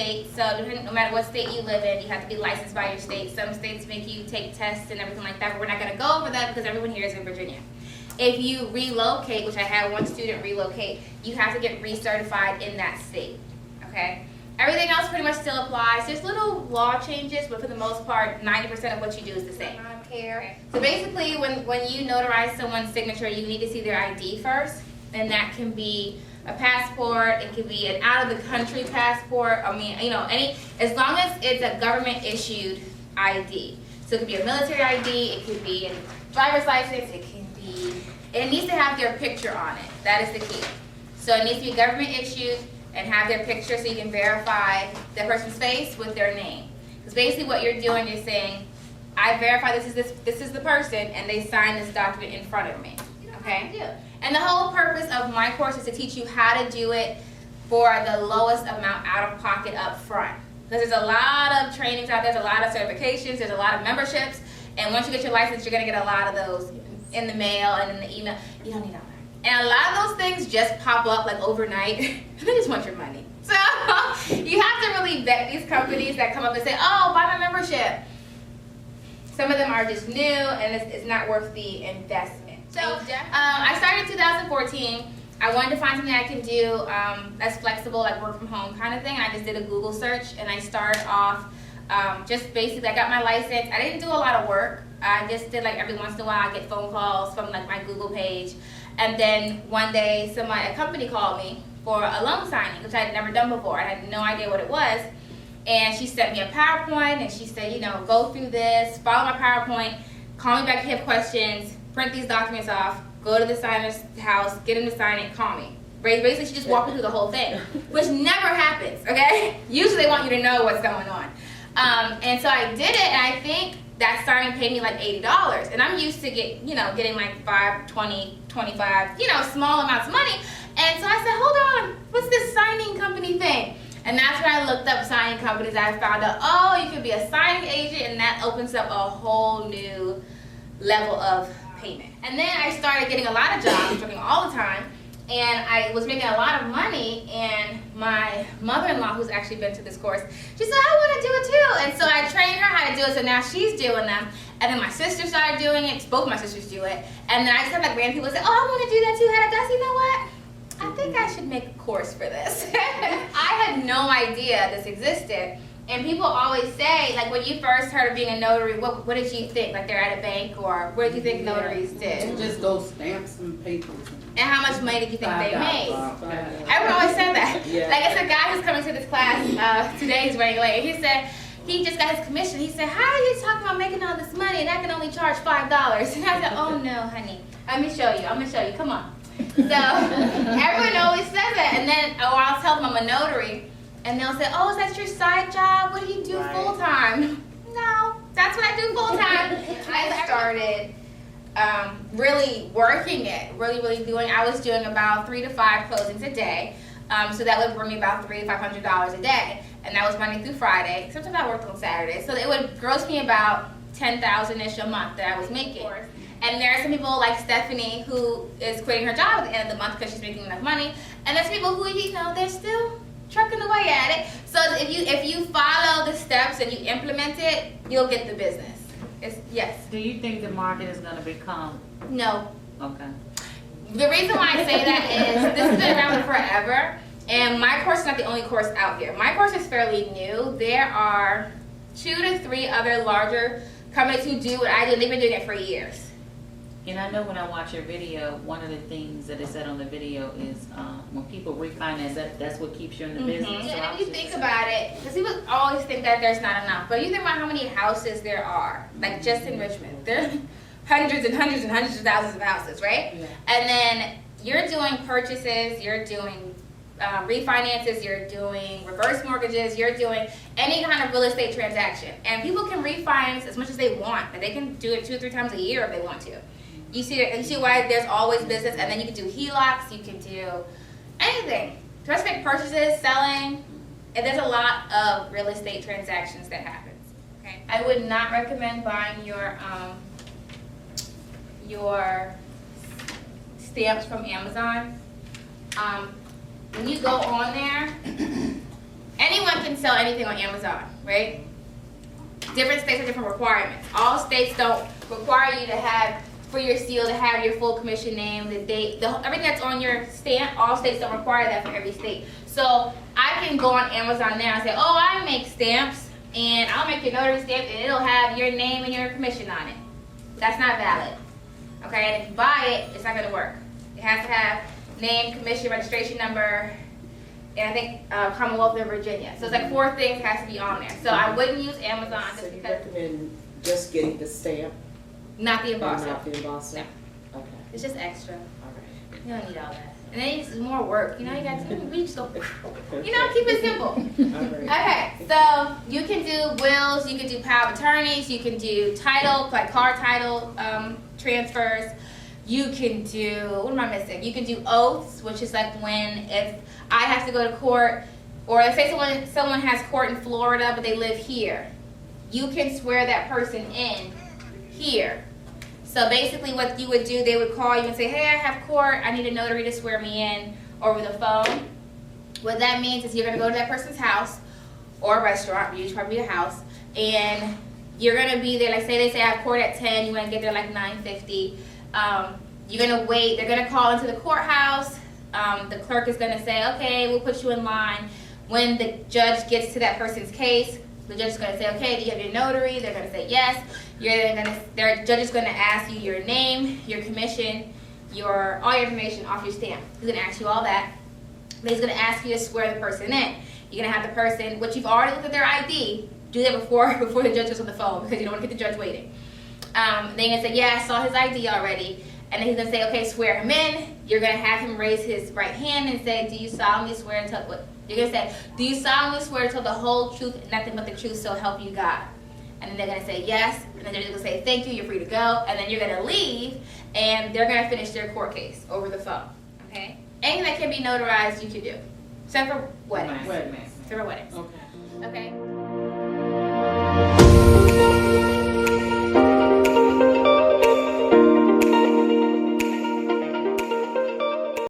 state, so no matter what state you live in, you have to be licensed by your state. Some states make you take tests and everything like that, but we're not going to go over that because everyone here is in Virginia. If you relocate, which I had one student relocate, you have to get recertified in that state, okay? Everything else pretty much still applies. There's little law changes, but for the most part, 90% of what you do is the same. Okay. So basically, when you notarize someone's signature, you need to see their ID first, and that can be a passport, it could be an out-of-the-country passport, I mean, you know, as long as it's a government-issued ID. So it could be a military ID, it could be a driver's license, it needs to have their picture on it. That is the key. So it needs to be government-issued and have their picture so you can verify the person's face with their name. Because basically what you're doing, you're saying, I verify this is the person, and they sign this document in front of me, okay? And the whole purpose of my course is to teach you how to do it for the lowest amount out of pocket up front. Because there's a lot of trainings out there, there's a lot of certifications, there's a lot of memberships, and once you get your license, you're gonna get a lot of those in the mail and in the email. You don't need all that. And a lot of those things just pop up like overnight, and they just want your money. So you have to really vet these companies that come up and say, oh, buy my membership. Some of them are just new, and it's not worth the investment. So I started in 2014. I wanted to find something I can do that's flexible, like work from home kind of thing. And I just did a Google search, and I started off just basically, I got my license. I didn't do a lot of work. I just did like every once in a while I get phone calls from like my Google page. And then one day a company called me for a loan signing, which I had never done before. I had no idea what it was. And she sent me a PowerPoint, and she said, you know, go through this, follow my PowerPoint, call me back if you have questions, print these documents off, go to the signer's house, get him to sign it, call me. Basically, she just walked me through the whole thing, which never happens, okay? Usually they want you to know what's going on. And so I did it, and I think that signing paid me like $80. And I'm used to getting like $5, $20, $25, you know, small amounts of money. And so I said, hold on, what's this signing company thing? And that's when I looked up signing companies. I found out, oh, you could be a signing agent, and that opens up a whole new level of payment. And then I started getting a lot of jobs, working all the time, and I was making a lot of money, and my mother-in-law, who's actually been to this course, she said, I want to do it too. And so I trained her how to do it, so now she's doing them. And then my sister started doing it, both my sisters do it. And then I just had like random people say, oh, I want to do that too. I said, you know what? I think I should make a course for this. I had no idea this existed. And people always say, like, when you first heard of being a notary, what did you think? Like, they're at a bank, or what did you think notaries did? Just go stamp some papers. And how much money did you think they made? Everyone always said that. Yeah. Like, it's a guy who's coming to this class today, he's running late. He said, he just got his commission. He said, how are you talking about making all this money, and I can only charge $5? And I said, oh, no, honey. Let me show you. I'm going to show you. Come on. So everyone always says that, and then I'll tell them I'm a notary, and they'll say, oh, is that your side job? What do you do full time? No, that's what I do full time. I started really working it, really doing. I was doing about 3 to 5 closings a day, so that would bring me about $300 to $500 a day, and that was Monday through Friday. Sometimes I worked on Saturdays, so it would gross me about $10,000-ish a month that I was making. And there are some people like Stephanie who is quitting her job at the end of the month because she's making enough money. And there's people who, you know, they're still trucking away at it. So if you follow the steps and you implement it, you'll get the business. Yes. Do you think the market is going to become? No. Okay. The reason why I say that is this has been around forever. And my course is not the only course out here. My course is fairly new. There are 2 to 3 other larger companies who do what I do, and they've been doing it for years. And I know when I watch your video, one of the things that is said on the video is when people refinance, that's what keeps you in the business. So and if you think about it, because people always think that there's not enough, but you think about how many houses there are, like just in Richmond. There are hundreds and hundreds and hundreds of thousands of houses, right? Yeah. And then you're doing purchases, you're doing refinances, you're doing reverse mortgages, you're doing any kind of real estate transaction. And people can refinance as much as they want, and they can do it 2 or 3 times a year if they want to. You see why there's always business, and then you can do HELOCs, you can do anything. Just make purchases, selling, and there's a lot of real estate transactions that happens. Okay, I would not recommend buying your stamps from Amazon. When you go on there, anyone can sell anything on Amazon, right? Different states have different requirements. All states don't require you to have, for your seal, to have your full commission name, the date, everything that's on your stamp. All states don't require that for every state. So I can go on Amazon now and say, oh, I make stamps, and I'll make your notary stamp, and it'll have your name and your commission on it. That's not valid. Okay, and if you buy it, it's not going to work. It has to have name, commission, registration number, and I think Commonwealth of Virginia. So it's like 4 things has to be on there. So I wouldn't use Amazon So just you because, recommend just getting the stamp not the and embosser. not the embosser? No. Okay, It's just extra. all right. You don't need all that. And then it's more work. You know, you got to reach so. Okay. You know, keep it simple. All right. Okay, so you can do wills, you can do power of attorneys, you can do title, like car title transfers. You can do, what am I missing? You can do oaths, which is like when if I have to go to court, or let's say someone has court in Florida, but they live here. You can swear that person in here. So basically what you would do, they would call you and say, hey, I have court, I need a notary to swear me in over the phone. What that means is you're going to go to that person's house or a restaurant, usually probably a house, and you're going to be there, like say they say I have court at 10, you want to get there like 9:50. You're going to wait, they're going to call into the courthouse, the clerk is going to say, okay, we'll put you in line. When the judge gets to that person's case, the judge is going to say, okay, do you have your notary? They're going to say yes. The judge is going to ask you your name, your commission, all your information off your stamp. He's going to ask you all that. Then he's going to ask you to swear the person in. You're going to have the person, which you've already looked at their ID, do that before the judge goes on the phone because you don't want to get the judge waiting. Then you're going to say, yeah, I saw his ID already. And then he's going to say, okay, swear him in. You're going to have him raise his right hand and say, do you solemnly swear to tell what? You're going to say, do you solemnly swear to tell the whole truth and nothing but the truth, so help you God? And then they're going to say yes. And then they're going to say, thank you, you're free to go. And then you're going to leave, and they're going to finish their court case over the phone. Okay? Anything that can be notarized, you can do. Except for weddings. Weddings. Except for weddings. Okay.